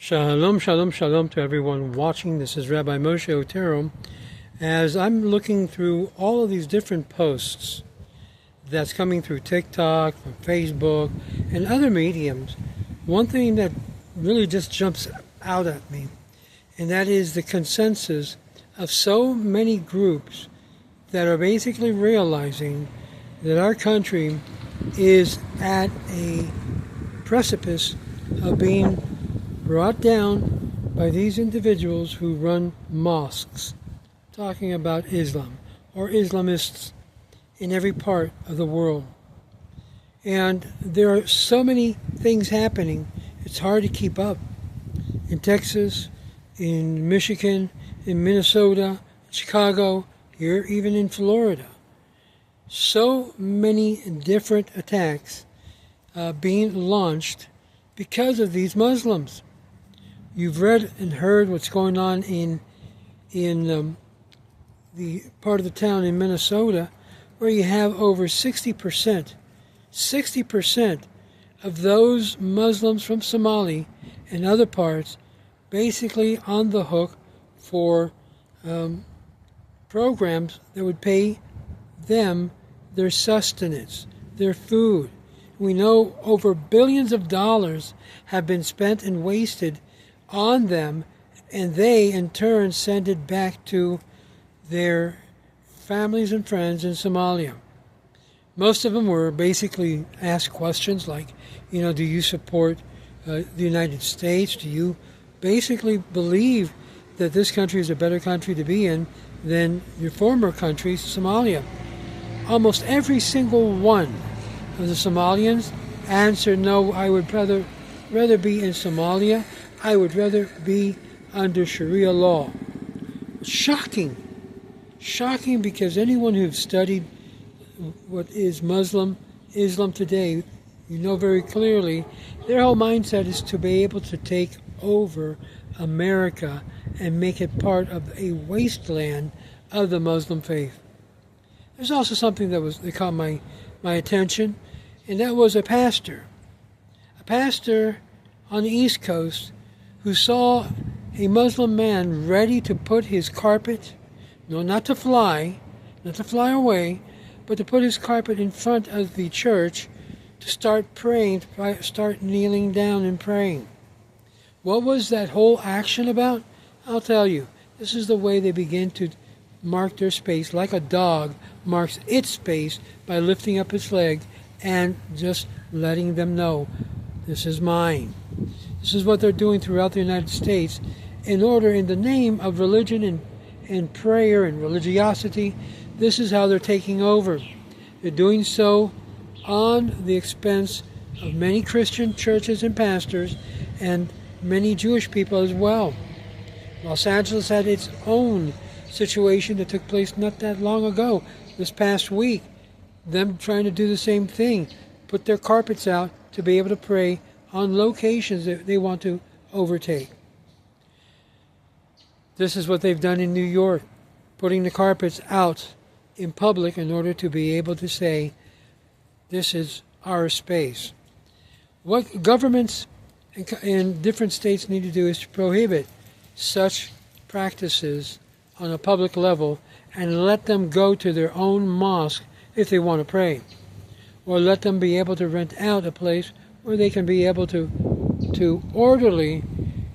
Shalom, shalom, shalom to everyone watching. This is Rabbi Moshe Otero. As I'm looking through all of these different posts that's coming through TikTok, from Facebook, and other mediums, one thing that really just jumps out at me, and that is the consensus of so many groups that are basically realizing that our country is at a precipice of being brought down by these individuals who run mosques, talking about Islam or Islamists in every part of the world. And there are so many things happening, it's hard to keep up. In Texas, in Michigan, in Minnesota, Chicago, here even in Florida. So many different attacks being launched because of these Muslims. You've read and heard what's going on in the part of the town in Minnesota where you have over 60% of those Muslims from Somalia and other parts basically on the hook for programs that would pay them their sustenance, their food. We know over billions of dollars have been spent and wasted on them, and they in turn send it back to their families and friends in Somalia. Most of them were basically asked questions like, do you support the United States? Do you basically believe that this country is a better country to be in than your former country, Somalia? Almost every single one of the Somalians answered, no, I would rather be in Somalia. I would rather be under Sharia law. Shocking because anyone who's studied what is Islam today, you know very clearly, their whole mindset is to be able to take over America and make it part of a wasteland of the Muslim faith. There's also something that caught my attention, and that was a pastor on the East Coast who saw a Muslim man ready to put his carpet, not to fly away, but to put his carpet in front of the church to start praying, to start kneeling down and praying. What was that whole action about? I'll tell you. This is the way they begin to mark their space, like a dog marks its space by lifting up its leg and just letting them know, this is mine. This is what they're doing throughout the United States in the name of religion and prayer and religiosity. This is how they're taking over. They're doing so on the expense of many Christian churches and pastors and many Jewish people as well. Los Angeles had its own situation that took place not that long ago, this past week. Them trying to do the same thing, put their carpets out to be able to pray on locations that they want to overtake. This is what they've done in New York, putting the carpets out in public in order to be able to say, this is our space. What governments in different states need to do is to prohibit such practices on a public level and let them go to their own mosque if they want to pray, or let them be able to rent out a place where they can be able to orderly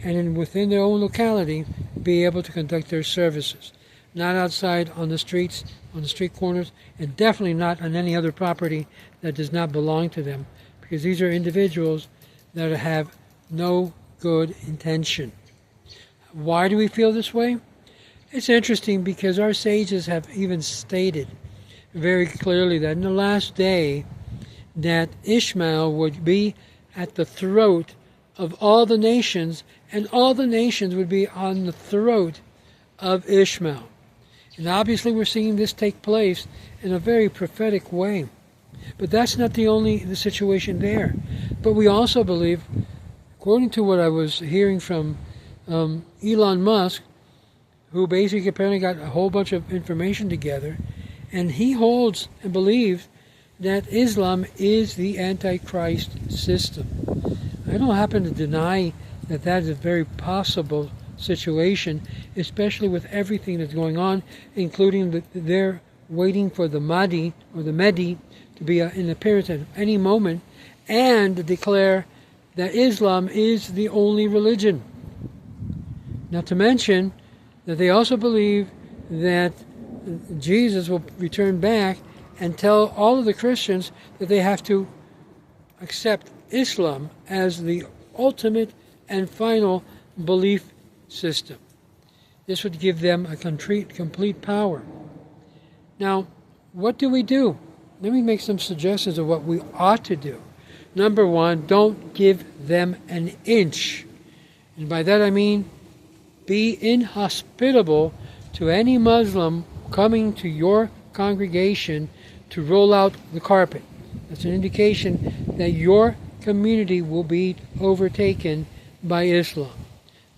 and within their own locality be able to conduct their services. Not outside on the streets, on the street corners, and definitely not on any other property that does not belong to them, because these are individuals that have no good intention. Why do we feel this way? It's interesting because our sages have even stated very clearly that in the last day that Ishmael would be at the throat of all the nations, and all the nations would be on the throat of Ishmael. And obviously we're seeing this take place in a very prophetic way. But that's not the situation there. But we also believe, according to what I was hearing from Elon Musk, who basically apparently got a whole bunch of information together, and he holds and believes that Islam is the Antichrist system. I don't happen to deny that that is a very possible situation, especially with everything that's going on, including they're waiting for the Mahdi or the Mehdi to be in appearance at any moment, and to declare that Islam is the only religion. Not to mention that they also believe that Jesus will return back and tell all of the Christians that they have to accept Islam as the ultimate and final belief system. This would give them a complete power. Now, what do we do? Let me make some suggestions of what we ought to do. Number one, don't give them an inch. And by that I mean be inhospitable to any Muslim coming to your congregation to roll out the carpet. That's an indication that your community will be overtaken by Islam.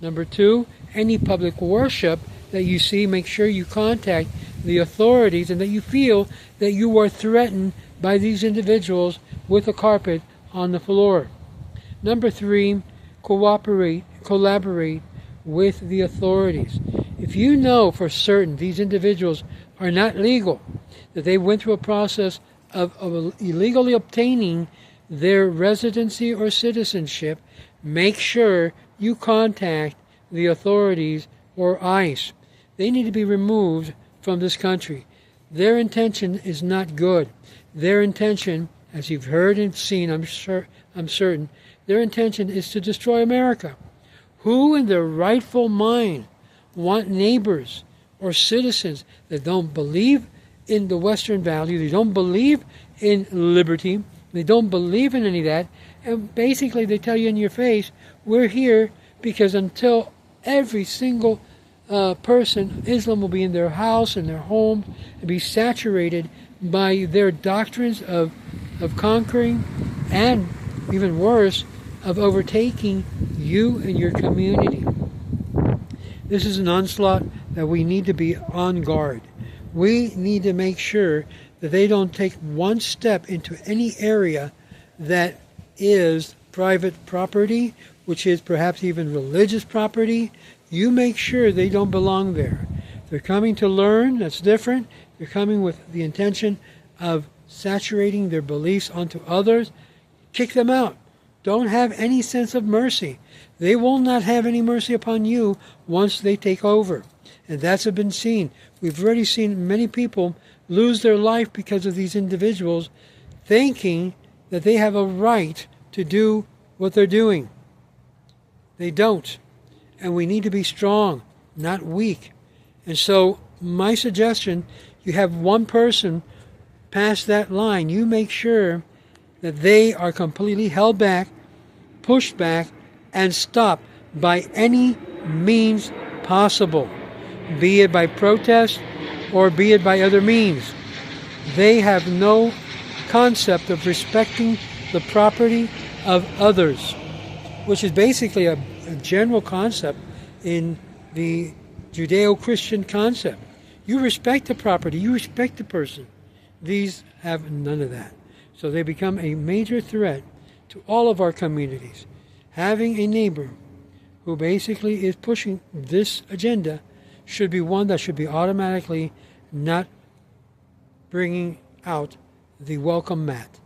Number two, any public worship that you see, make sure you contact the authorities and that you feel that you are threatened by these individuals with a carpet on the floor. Number three, collaborate with the authorities. If you know for certain these individuals are not legal, that they went through a process of illegally obtaining their residency or citizenship, make sure you contact the authorities or ICE. They need to be removed from this country. Their intention is not good. Their intention, as you've heard and seen, I'm certain, their intention is to destroy America. Who in their rightful mind want neighbors or citizens that don't believe in the Western value, they don't believe in liberty, they don't believe in any of that, and basically they tell you in your face, we're here because until every single person, Islam will be in their house, in their home, and be saturated by their doctrines of conquering and, even worse, of overtaking you and your community. This is an onslaught that we need to be on guard. We need to make sure that they don't take one step into any area that is private property, which is perhaps even religious property. You make sure they don't belong there. If they're coming to learn, that's different. They're coming with the intention of saturating their beliefs onto others. Kick them out. Don't have any sense of mercy. They will not have any mercy upon you once they take over. And that's been seen. We've already seen many people lose their life because of these individuals thinking that they have a right to do what they're doing. They don't. And we need to be strong, not weak. And so my suggestion, you have one person pass that line. You make sure that they are completely held back, pushed back, and stopped by any means possible, be it by protest or be it by other means. They have no concept of respecting the property of others, which is basically a general concept in the Judeo-Christian concept. You respect the property, you respect the person. These have none of that. So they become a major threat to all of our communities. Having a neighbor who basically is pushing this agenda should be one that should be automatically not bringing out the welcome mat.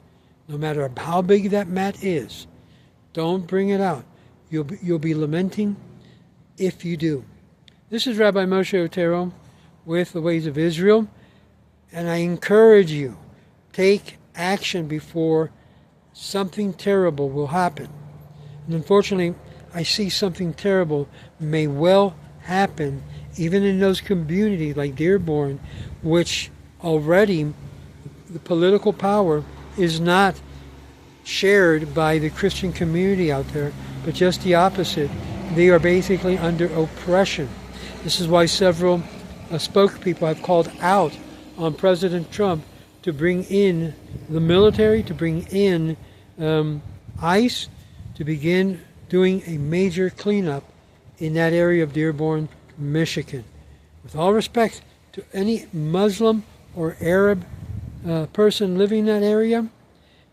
No matter how big that mat is, don't bring it out. You'll be lamenting if you do. This is Rabbi Moshe Otero with the Ways of Israel, and I encourage you, take action before something terrible will happen. And unfortunately, I see something terrible may well happen even in those communities like Dearborn, which already the political power is not shared by the Christian community out there, but just the opposite. They are basically under oppression. This is why several spokespeople have called out on President Trump to bring in the military, to bring in ICE, to begin doing a major cleanup in that area of Dearborn, Michigan. With all respect to any Muslim or Arab person living in that area,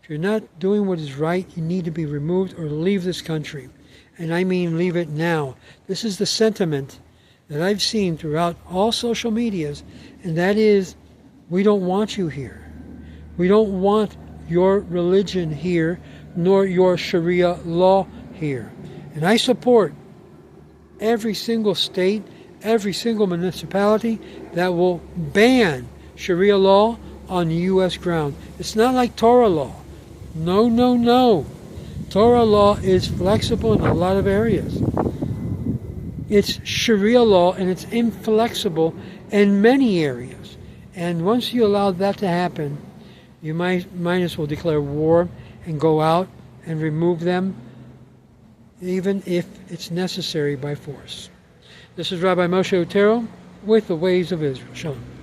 if you're not doing what is right, you need to be removed or leave this country. and I mean leave it now. This is the sentiment that I've seen throughout all social medias, and that is, we don't want you here. We don't want your religion here, nor your Sharia law here. And I support every single state, every single municipality that will ban Sharia law on U.S. ground. It's not like Torah law. No, no, no. Torah law is flexible in a lot of areas. It's Sharia law, and it's inflexible in many areas. And once you allow that to happen, you might as well declare war and go out and remove them, even if it's necessary by force. This is Rabbi Moshe Otero with the Ways of Israel. Shalom.